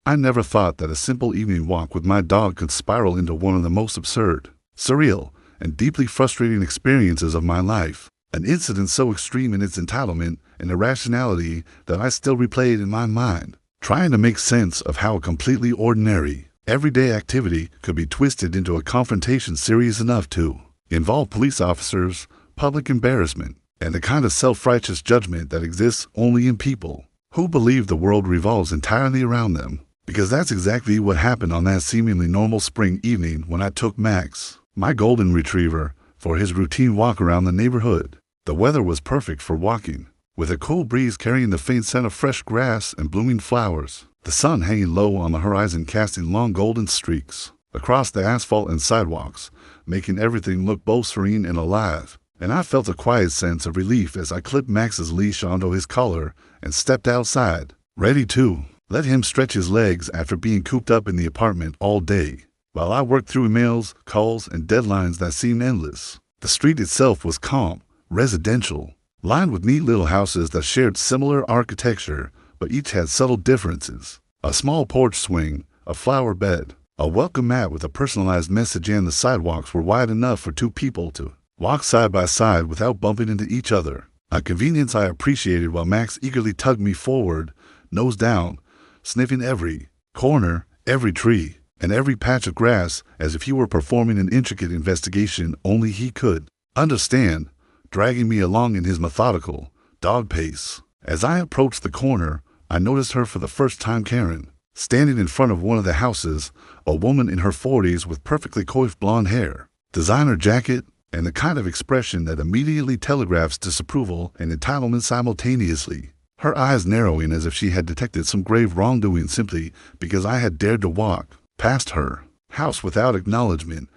I never thought that a simple evening walk with my dog could spiral into one of the most absurd, surreal, and deeply frustrating experiences of my life. An incident so extreme in its entitlement and irrationality that I still replay it in my mind, trying to make sense of how a completely ordinary, everyday activity could be twisted into a confrontation serious enough to involve police officers, public embarrassment, and the kind of self-righteous judgment that exists only in people who believe the world revolves entirely around them. Because that's exactly what happened on that seemingly normal spring evening when I took Max, my golden retriever, for his routine walk around the neighborhood. The weather was perfect for walking, with a cool breeze carrying the faint scent of fresh grass and blooming flowers, the sun hanging low on the horizon casting long golden streaks across the asphalt and sidewalks, making everything look both serene and alive. And I felt a quiet sense of relief as I clipped Max's leash onto his collar and stepped outside, ready to let him stretch his legs after being cooped up in the apartment all day, while I worked through emails, calls, and deadlines that seemed endless. The street itself was calm, residential, lined with neat little houses that shared similar architecture, but each had subtle differences. A small porch swing, a flower bed, a welcome mat with a personalized message, and the sidewalks were wide enough for two people to walk side by side without bumping into each other. A convenience I appreciated while Max eagerly tugged me forward, nose down, sniffing every corner, every tree, and every patch of grass as if he were performing an intricate investigation only he could understand, dragging me along in his methodical dog pace. As I approached the corner, I noticed her for the first time, Karen, standing in front of one of the houses, a woman in her 40s with perfectly coiffed blonde hair, designer jacket, and the kind of expression that immediately telegraphs disapproval and entitlement simultaneously. Her eyes narrowing as if she had detected some grave wrongdoing simply because I had dared to walk past her house without acknowledgement,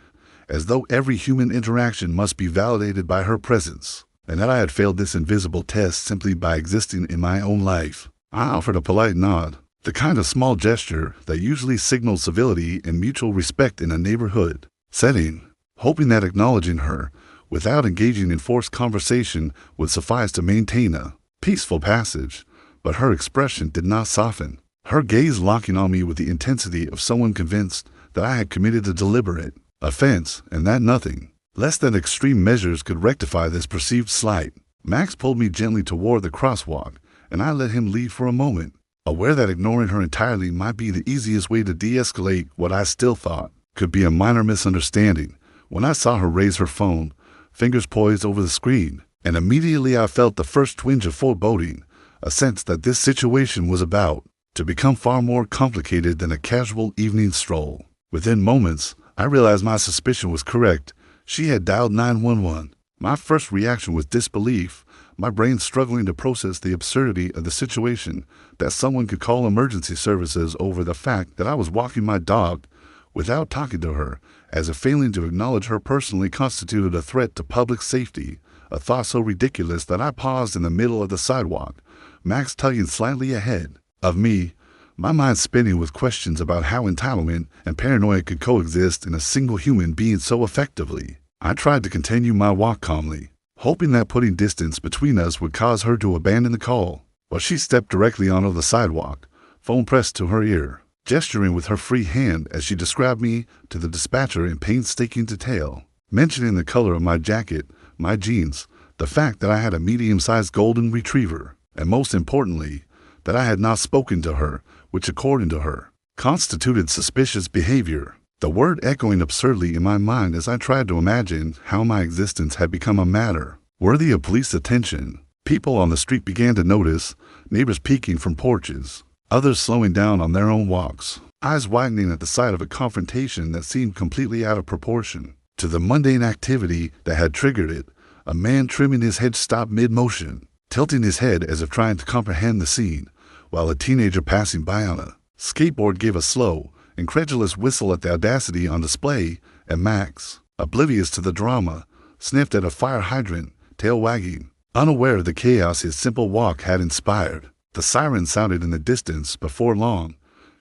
as though every human interaction must be validated by her presence, and that I had failed this invisible test simply by existing in my own life. I offered a polite nod, the kind of small gesture that usually signals civility and mutual respect in a neighborhood setting, hoping that acknowledging her without engaging in forced conversation would suffice to maintain a peaceful passage. But her expression did not soften, her gaze locking on me with the intensity of someone convinced that I had committed a deliberate offense and that nothing less than extreme measures could rectify this perceived slight. Max pulled me gently toward the crosswalk, and I let him lead for a moment, aware that ignoring her entirely might be the easiest way to de-escalate what I still thought could be a minor misunderstanding. When I saw her raise her phone, fingers poised over the screen, and immediately I felt the first twinge of foreboding, a sense that this situation was about to become far more complicated than a casual evening stroll. Within moments, I realized my suspicion was correct. She had dialed 911. My first reaction was disbelief, my brain struggling to process the absurdity of the situation, that someone could call emergency services over the fact that I was walking my dog without talking to her, as if failing to acknowledge her personally constituted a threat to public safety, a thought so ridiculous that I paused in the middle of the sidewalk, Max tugging slightly ahead of me, my mind spinning with questions about how entitlement and paranoia could coexist in a single human being so effectively. I tried to continue my walk calmly, hoping that putting distance between us would cause her to abandon the call, but she stepped directly onto the sidewalk, phone pressed to her ear, gesturing with her free hand as she described me to the dispatcher in painstaking detail, mentioning the color of my jacket, my jeans, the fact that I had a medium-sized golden retriever, and most importantly, that I had not spoken to her, which according to her, constituted suspicious behavior. The word echoing absurdly in my mind as I tried to imagine how my existence had become a matter worthy of police attention. People on the street began to notice, neighbors peeking from porches, others slowing down on their own walks, eyes widening at the sight of a confrontation that seemed completely out of proportion to the mundane activity that had triggered it. A man trimming his head stopped mid-motion, tilting his head as if trying to comprehend the scene, while a teenager passing by on a skateboard gave a slow, incredulous whistle at the audacity on display, and Max, oblivious to the drama, sniffed at a fire hydrant, tail wagging, unaware of the chaos his simple walk had inspired. The siren sounded in the distance before long,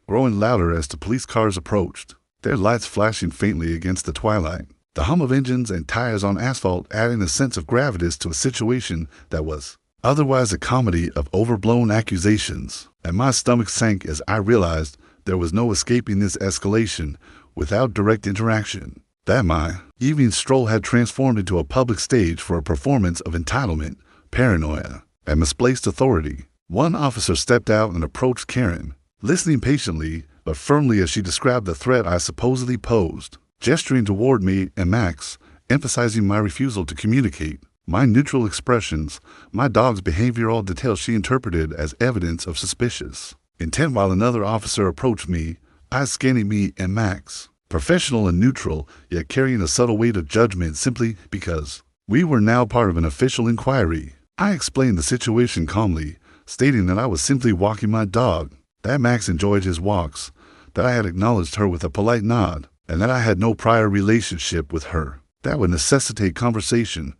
growing louder as the police cars approached, their lights flashing faintly against the twilight. The hum of engines and tires on asphalt adding a sense of gravitas to a situation that was otherwise a comedy of overblown accusations, and my stomach sank as I realized There was no escaping this escalation without direct interaction. That my evening stroll had transformed into a public stage for a performance of entitlement, paranoia, and misplaced authority. One officer stepped out and approached Karen, listening patiently but firmly as she described the threat I supposedly posed, gesturing toward me and Max, emphasizing my refusal to communicate. My neutral expressions, my dog's behavioral details she interpreted as evidence of suspicious intent, while another officer approached me, eyes scanning me and Max, professional and neutral, yet carrying a subtle weight of judgment simply because we were now part of an official inquiry. I explained the situation calmly, stating that I was simply walking my dog, that Max enjoyed his walks, that I had acknowledged her with a polite nod, and that I had no prior relationship with her that would necessitate conversation,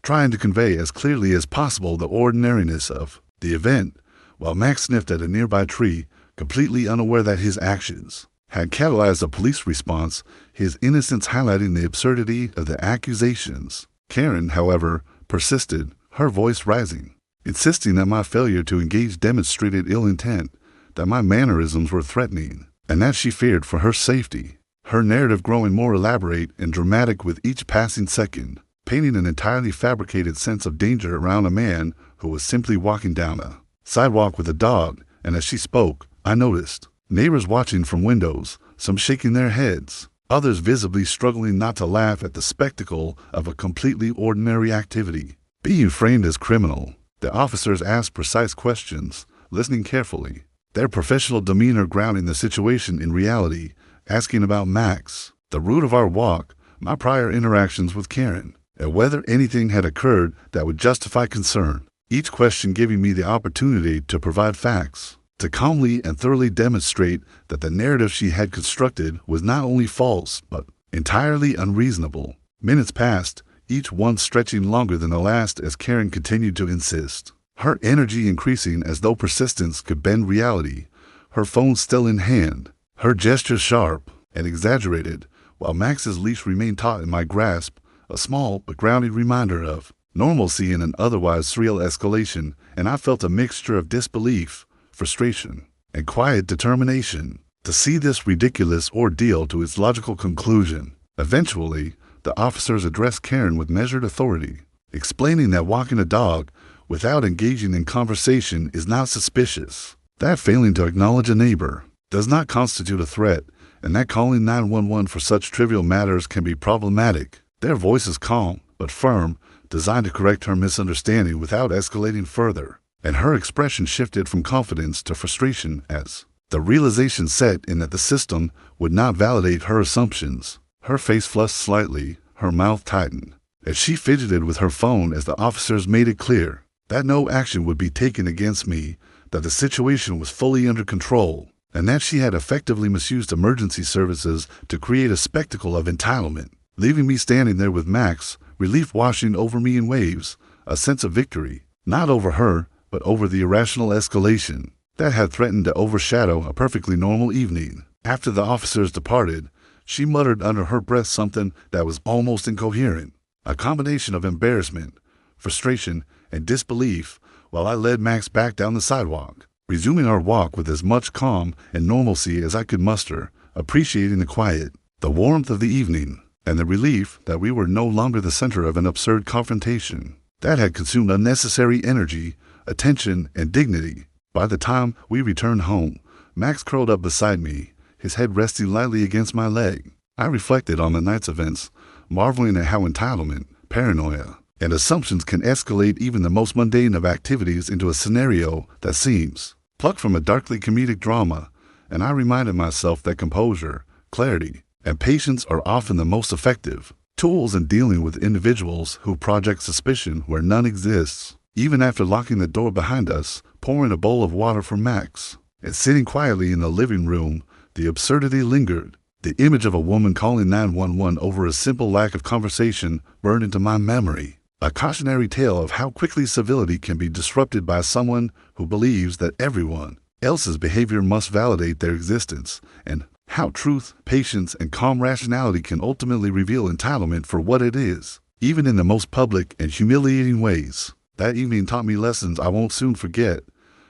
trying to convey as clearly as possible the ordinariness of the event, while Max sniffed at a nearby tree, completely unaware that his actions had catalyzed a police response, his innocence highlighting the absurdity of the accusations. Karen, however, persisted, her voice rising, insisting that my failure to engage demonstrated ill intent, that my mannerisms were threatening, and that she feared for her safety. Her narrative growing more elaborate and dramatic with each passing second, painting an entirely fabricated sense of danger around a man who was simply walking down a sidewalk with a dog. And as she spoke, I noticed neighbors watching from windows, some shaking their heads, others visibly struggling not to laugh at the spectacle of a completely ordinary activity being framed as criminal. The officers asked precise questions, listening carefully, their professional demeanor grounding the situation in reality, asking about Max, the route of our walk, my prior interactions with Karen, and whether anything had occurred that would justify concern. Each question giving me the opportunity to provide facts, to calmly and thoroughly demonstrate that the narrative she had constructed was not only false, but entirely unreasonable. Minutes passed, each one stretching longer than the last as Karen continued to insist, her energy increasing as though persistence could bend reality, her phone still in hand, her gestures sharp and exaggerated, while Max's leash remained taut in my grasp, a small but grounding reminder of normalcy in an otherwise surreal escalation, and I felt a mixture of disbelief, frustration, and quiet determination to see this ridiculous ordeal to its logical conclusion. Eventually, the officers addressed Karen with measured authority, explaining that walking a dog without engaging in conversation is not suspicious, that failing to acknowledge a neighbor does not constitute a threat, and that calling 911 for such trivial matters can be problematic. Their voices calm but firm, designed to correct her misunderstanding without escalating further, and her expression shifted from confidence to frustration as the realization set in that the system would not validate her assumptions. Her face flushed slightly, her mouth tightened, as she fidgeted with her phone as the officers made it clear that no action would be taken against me, that the situation was fully under control, and that she had effectively misused emergency services to create a spectacle of entitlement, leaving me standing there with Max, relief washing over me in waves, a sense of victory, not over her, but over the irrational escalation that had threatened to overshadow a perfectly normal evening. After the officers departed, she muttered under her breath something that was almost incoherent, a combination of embarrassment, frustration, and disbelief, while I led Max back down the sidewalk, resuming our walk with as much calm and normalcy as I could muster, appreciating the quiet, the warmth of the evening, and the relief that we were no longer the center of an absurd confrontation that had consumed unnecessary energy, attention, and dignity. By the time we returned home, Max curled up beside me, his head resting lightly against my leg. I reflected on the night's events, marveling at how entitlement, paranoia, and assumptions can escalate even the most mundane of activities into a scenario that seems plucked from a darkly comedic drama, and I reminded myself that composure, clarity, and patience are often the most effective tools in dealing with individuals who project suspicion where none exists. Even after locking the door behind us, pouring a bowl of water for Max, and sitting quietly in the living room, the absurdity lingered. The image of a woman calling 911 over a simple lack of conversation burned into my memory, a cautionary tale of how quickly civility can be disrupted by someone who believes that everyone else's behavior must validate their existence, and how truth, patience, and calm rationality can ultimately reveal entitlement for what it is, even in the most public and humiliating ways. That evening taught me lessons I won't soon forget,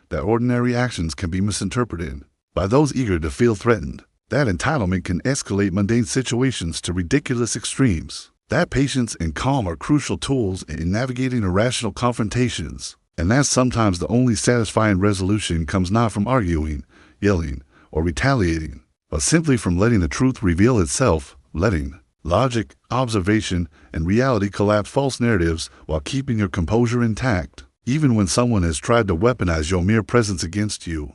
that ordinary actions can be misinterpreted by those eager to feel threatened. That entitlement can escalate mundane situations to ridiculous extremes. That patience and calm are crucial tools in navigating irrational confrontations. And that sometimes the only satisfying resolution comes not from arguing, yelling, or retaliating, but simply from letting the truth reveal itself, letting logic, observation, and reality collapse false narratives while keeping your composure intact, even when someone has tried to weaponize your mere presence against you.